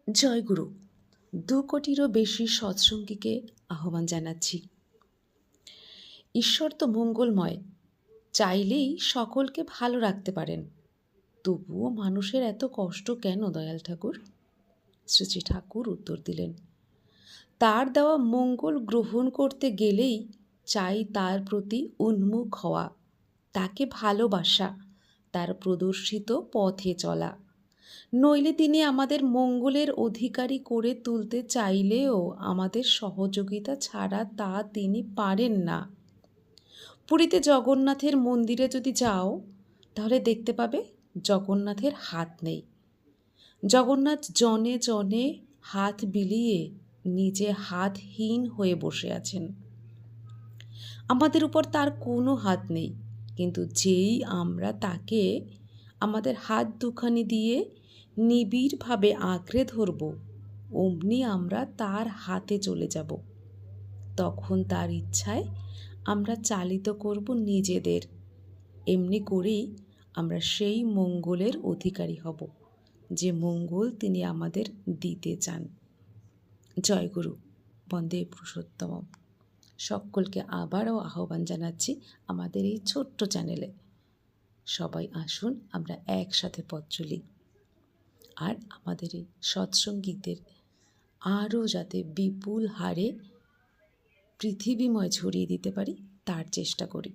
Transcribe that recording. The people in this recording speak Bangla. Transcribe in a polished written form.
জয়গুরু। 2 কোটিরও বেশি সৎসঙ্গীকে আহ্বান জানাচ্ছি। ঈশ্বর তো মঙ্গলময়, চাইলেই সকলকে ভালো রাখতে পারেন। তবুও মানুষের এত কষ্ট কেন দয়াল ঠাকুর? শ্রী শ্রী ঠাকুর উত্তর দিলেন, তার দেওয়া মঙ্গল গ্রহণ করতে গেলেই চাই তার প্রতি উন্মুখ হওয়া, তাকে ভালোবাসা, তার প্রদর্শিত পথে চলা। নইলে তিনি আমাদের মঙ্গলের অধিকারী করে তুলতে চাইলেও আমাদের সহযোগিতা ছাড়া তা তিনি পারেন না। পুরীতে জগন্নাথের মন্দিরে যদি যাও, তাহলে দেখতে পাবে জগন্নাথের হাত নেই। জগন্নাথ জনে জনে হাত বিলিয়ে নিজে হাতহীন হয়ে বসে আছেন। আমাদের উপর তার কোনো হাত নেই, কিন্তু যেই আমরা তাকে আমাদের হাত দুখানি দিয়ে নিবিড়ভাবে আঁকড়ে ধরব, অমনি আমরা তার হাতে চলে যাব। তখন তার ইচ্ছায় আমরা চালিত করব নিজেদের। এমনি করেই আমরা সেই মঙ্গলের অধিকারী হব, যে মঙ্গল তিনি আমাদের দিতে চান। জয়গুরু। বন্দে পুরুষোত্তম। সকলকে আবারও আহ্বান জানাচ্ছি আমাদের এই ছোট্ট চ্যানেলে। সবাই আসুন, আমরা একসাথে পথ চলি। আর আমাদের এই সৎসঙ্গীদের আরও যাতে বিপুল হারে পৃথিবীময় ছড়িয়ে দিতে পারি, তার চেষ্টা করি।